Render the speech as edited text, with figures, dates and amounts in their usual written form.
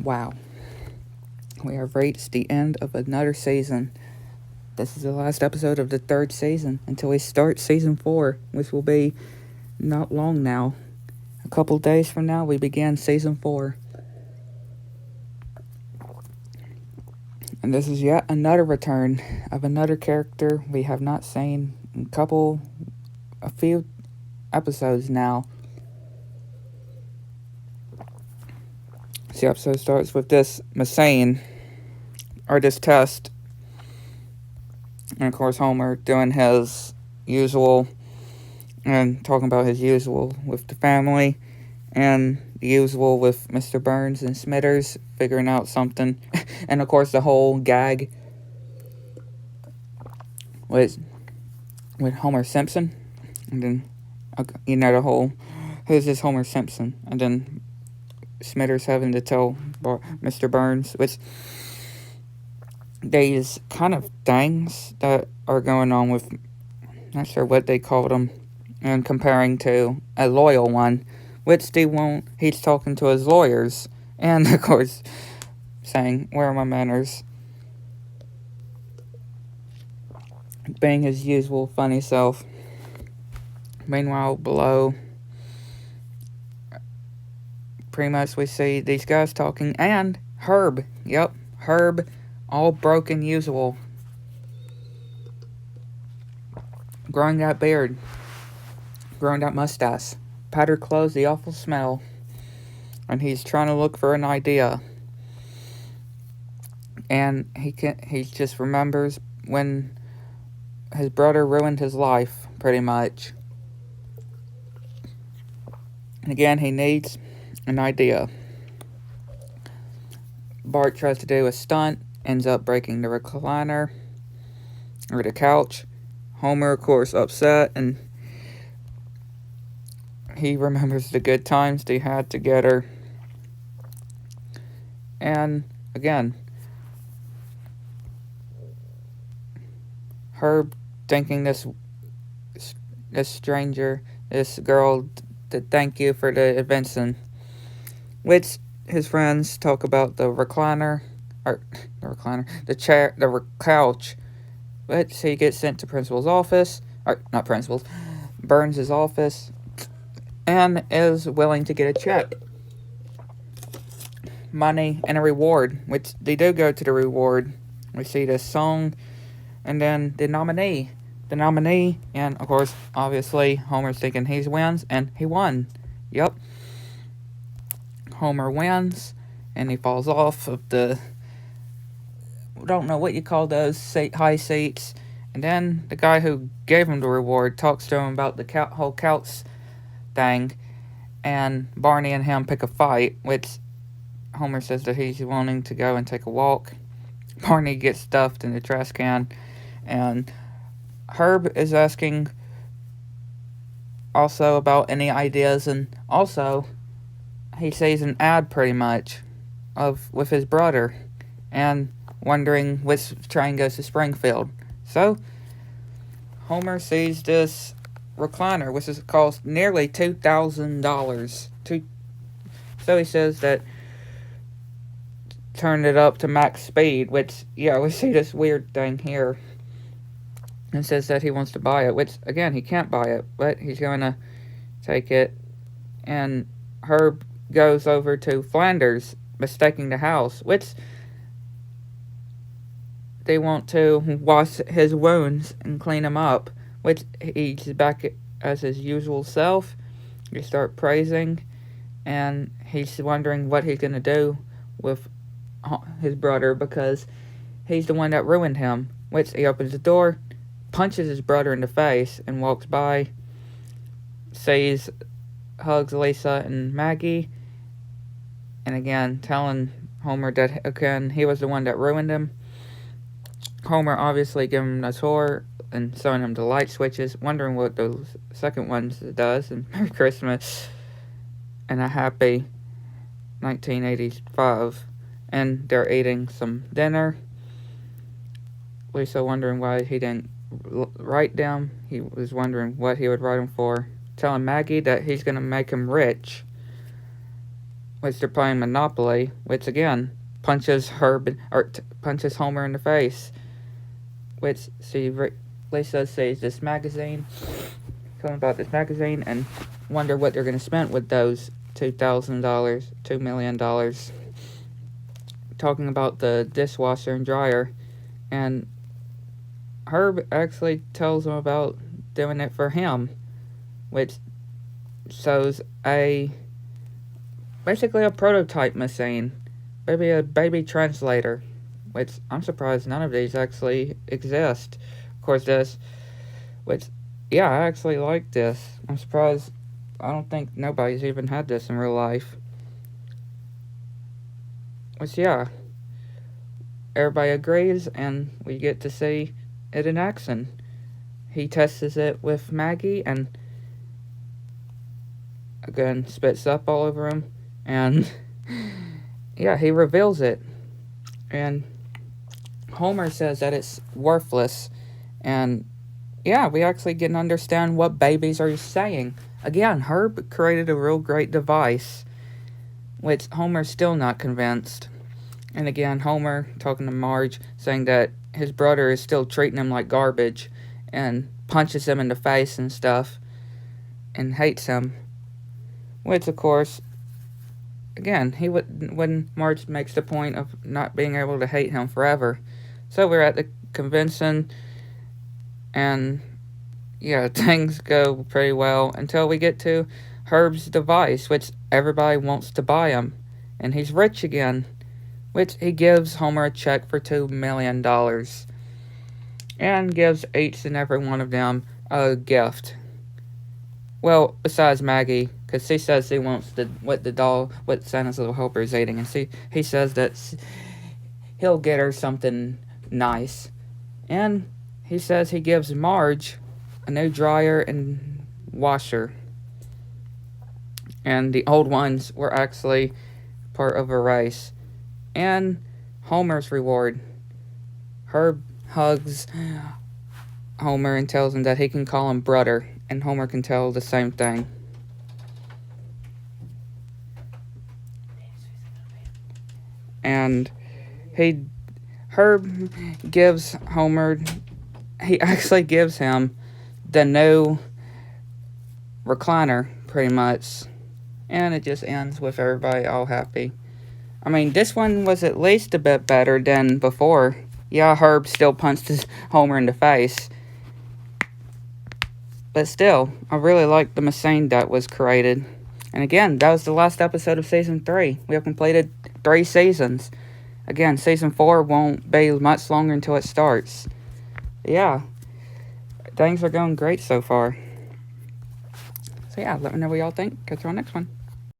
Wow, we have reached the end of another season. This is the last episode of the third season until we start season 4, which will be not long now. A couple days from now, we begin season 4. And this is yet another return of another character we have not seen in a few episodes now. The episode starts with this machine, or this test. And of course, Homer doing his usual and talking about his usual with the family, and the usual with Mr. Burns and Smithers figuring out something. And of course, the whole gag with Homer Simpson, and then the whole who's this Homer Simpson, and then Smithers having to tell Mr. Burns, which these kind of things that are going on with, not sure what they called them, and comparing to a loyal one, which he's talking to his lawyers, and of course saying, "Where are my manners?" Being his usual funny self. Meanwhile, below, pretty much we see these guys talking, and Herb, all broken usual. Growing that beard, growing that mustache, powdered clothes, the awful smell, and he's trying to look for an idea. And he just remembers when his brother ruined his life, pretty much. And again, he needs an idea. Bart tries to do a stunt, ends up breaking the recliner, or the couch. Homer, of course, upset, and he remembers the good times they had together. And again, Herb thanking this stranger, this girl, to thank you for the invention, which his friends talk about the chair, the couch, which he gets sent to principal's office, or not principal's, Burns' office, and is willing to get a check, money, and a reward, which they do go to the reward. We see this song, and then the nominee, and of course, obviously, Homer's thinking he wins, and he won. Yep. Homer wins, and he falls off of the, don't know what you call those high seats, and then the guy who gave him the reward talks to him about the whole couch thing, and Barney and him pick a fight, which Homer says that he's wanting to go and take a walk. Barney gets stuffed in the trash can, and Herb is asking also about any ideas, and also he sees an ad pretty much with his brother, and wondering which train goes to Springfield. So Homer sees this recliner, which cost nearly $2,000. So he says that turn it up to max speed, which, we see this weird thing here. And says that he wants to buy it, which, again, he can't buy it, but he's going to take it. And Herb goes over to Flanders, mistaking the house, which they want to wash his wounds and clean him up, which he's back as his usual self. They start praising, and he's wondering what he's going to do with his brother, because he's the one that ruined him, which he opens the door, punches his brother in the face, and walks by, hugs Lisa and Maggie, and again, telling Homer that, again, he was the one that ruined him. Homer obviously giving him a tour and showing him the light switches, wondering what those second ones does, and Merry Christmas and a happy 1985. And they're eating some dinner. Lisa wondering why he didn't write them. He was wondering what he would write them for. Telling Maggie that he's going to make him rich. which they're playing Monopoly, which again punches Homer in the face. Which Lisa sees this magazine, telling about this magazine, and wonder what they're gonna spend with those $2 million, talking about the dishwasher and dryer, and Herb actually tells him about doing it for him, which shows basically a prototype machine, maybe a baby translator, which I'm surprised none of these actually exist. Of course, which, yeah, I actually like this. I'm surprised. I don't think nobody's even had this in real life. Which, yeah, everybody agrees, and we get to see it in action. He tests it with Maggie, and again spits up all over him, and yeah, he reveals it, and Homer says that it's worthless, and yeah, we actually can understand what babies are saying. Again, Herb created a real great device, which Homer's still not convinced. And again, Homer talking to Marge, saying that his brother is still treating him like garbage, and punches him in the face and stuff, and hates him. Which, of course, again, when Marge makes the point of not being able to hate him forever. So we're at the convention, and yeah, things go pretty well until we get to Herb's device, which everybody wants to buy him, and he's rich again, which he gives Homer a check for $2 million, and gives each and every one of them a gift. Well, besides Maggie, because she says she wants what Santa's little helper is eating, and he says that he'll get her something nice, and he says he gives Marge a new dryer and washer, and the old ones were actually part of a race. And Homer's reward, Herb hugs Homer and tells him that he can call him brother, and Homer can tell the same thing. And Herb gives Homer, he actually gives him the new recliner, pretty much. And it just ends with everybody all happy. I mean, this one was at least a bit better than before. Yeah, Herb still punched Homer in the face. But still, I really liked the machine that was created. And again, that was the last episode of Season 3. We have completed 3 seasons. Again, Season 4 won't be much longer until it starts. Yeah, things are going great so far. So yeah, let me know what y'all think. Catch you on the next one.